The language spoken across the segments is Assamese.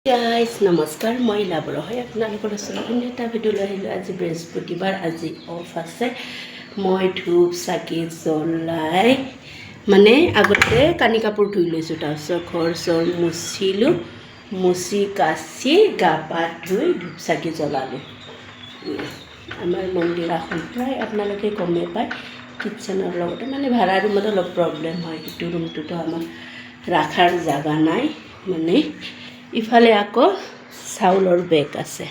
গাইজ নমস্কাৰ, মই লাভৰ হয় আপোনালোকৰ ওচৰত এটা ভিডিঅ' লৈ আহিলোঁ। আজি বৃহস্পতিবাৰ, আজি অফ আছে। মই ধূপ চাকি জ্বলাই আগতে কানি কাপোৰ ধুই লৈছোঁ, তাৰপিছত ঘৰ চৰ মুচিলোঁ, মুচি কাচি গা পা ধুই ধূপ চাকি জ্বলালোঁ। আমাৰ মন্দিৰ এখন প্ৰায় আপোনালোকে গমেই পায়, কিটচেনৰ লগতে ভাড়া ৰুমত অলপ প্ৰব্লেম হয়। সেইটো ৰুমটোতো আমাৰ ৰখাৰ জেগা নাই। ইফালে আকৌ চাউলৰ বেগ আছে।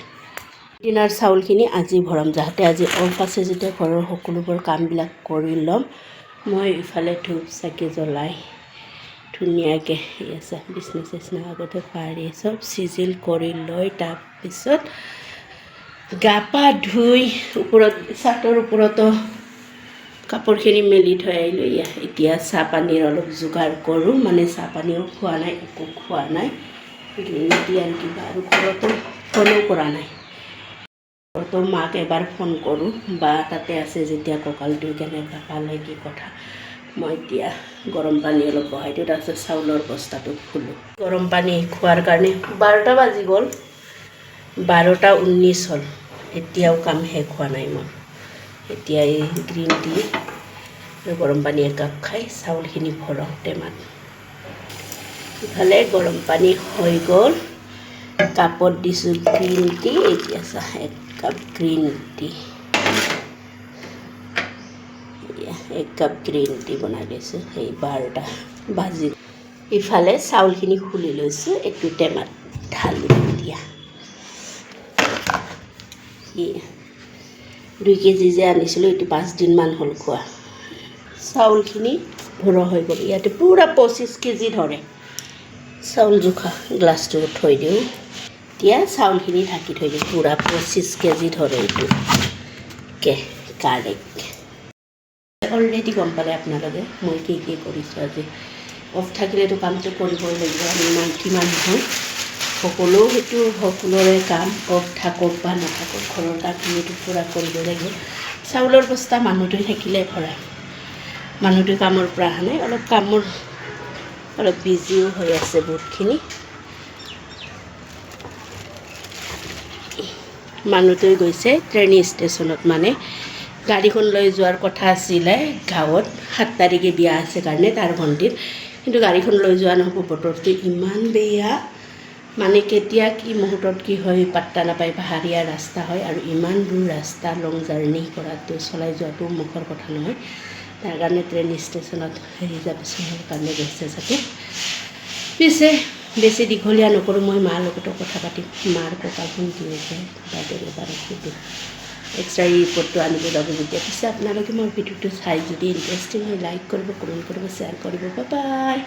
দিনৰ চাউলখিনি আজি ভৰাম, যাতে আজি অফ আছে যেতিয়া ঘৰৰ সকলোবোৰ কামবিলাক কৰি ল'ম। মই ইফালে ধূপ চাকি জ্বলাই ধুনীয়াকৈ আছে বিচনা চিচনা আগতে পাৰি চব চিজিল কৰি লৈ তাৰপিছত গা পা ধুই ওপৰত চাটৰ ওপৰতো কাপোৰখিনি মেলি থৈ আহিলোঁ। এতিয়া চাহ পানীৰ অলপ যোগাৰ কৰোঁ, চাহ পানীও খোৱা নাই, একো খোৱা নাই। আৰু কিবা আৰু ঘৰতো ফোনো কৰা নাই। ঘৰতো মাক এবাৰ ফোন কৰোঁ, বা তাতে আছে যেতিয়া কঁকালটো কেনেকুৱা পালে কি কথা। মই এতিয়া গৰম পানী অলপ বহাই দিওঁ, তাৰপিছত চাউলৰ বস্তাটো খোলোঁ। গৰম পানী খোৱাৰ কাৰণে 12টা বাজি গ'ল, 12:19 হ'ল। এতিয়াও কাম শেষ হোৱা নাই মোৰ। এতিয়া এই গ্ৰীণ টি গৰম পানী একাপ খাই চাউলখিনি ভৰাওঁ টেমাত। ইফালে গৰম পানী হৈ গ'ল, কাপত দিছোঁ গ্ৰীণ টি। এতিয়া চাহ এক কাপ গ্ৰীণ টি, এক কাপ গ্ৰীণ টি বনাই লৈছোঁ। সেই 12টা বাজি। ইফালে চাউলখিনি খুলি লৈছোঁ, এইটো টেমাত ঢালিম। এতিয়া 2 কেজি যে আনিছিলোঁ, এইটো 5 দিনমান হ'ল খোৱা। চাউলখিনি ভৰা হৈ গ'ল। ইয়াতে পূৰা 25 কেজি ধৰে। চাউল জোখা গ্লাছটো থৈ দিওঁ। এতিয়া চাউলখিনি ঢাকি থৈ দিওঁ, পূৰা 25 কেজি ধৰে। এইটো কাৰেক্ট। অলৰেডি গম পালে আপোনালোকে মই কি কৰিছোঁ। আজি অফ থাকিলেতো কামটো কৰিবই লাগিব। আমি মাইকী মানুহ সকলোৰে কাম অফ থাকক বা নাথাকক, ঘৰৰ কামখিনিতো পূৰা কৰিব লাগিব। চাউলৰ বস্তা মানুহটোৱে থাকিলে ভৰাই, মানুহটোৱে কামৰ পৰা অহা নাই, অলপ বিজিও হৈ আছে বহুতখিনি। মানুহটোৱে গৈছে ট্ৰেইন ষ্টেচনত, গাড়ীখন লৈ যোৱাৰ কথা আছিলে গাঁৱত। 7 তাৰিখে বিয়া আছে কাৰণে তাৰ ভণ্টিৰ, কিন্তু গাড়ীখন লৈ যোৱা নহ'ব। বতৰটো ইমান বেয়া, কেতিয়া কি মুহূৰ্তত কি হয় পাত্তা নাপায়। পাহাৰীয়া ৰাস্তা হয় আৰু ইমান দূৰ ৰাস্তা, লং জাৰ্ণি কৰাটো, চলাই যোৱাটো মুখৰ কথা নহয়। তাৰ কাৰণে ট্ৰেইন ষ্টেচনত ৰিজাৰ্ভেশ্যনৰ কাৰণে গৈছে চাগে। পিছে বেছি দীঘলীয়া নকৰোঁ, মই মাৰ লগতো কথা পাতিম। মাৰ কঁকালখন কি হৈছে বাইদেউ এবাৰ সুধোঁ। এক্সৰে ৰিপৰ্টটো আনিব যাব যেতিয়া। পিছে আপোনালোকে মোৰ ভিডিঅ'টো চাই যদি ইণ্টাৰেষ্টিং হয়, লাইক কৰিব, কমেণ্ট কৰিব, শ্বেয়াৰ কৰিব। Bye bye.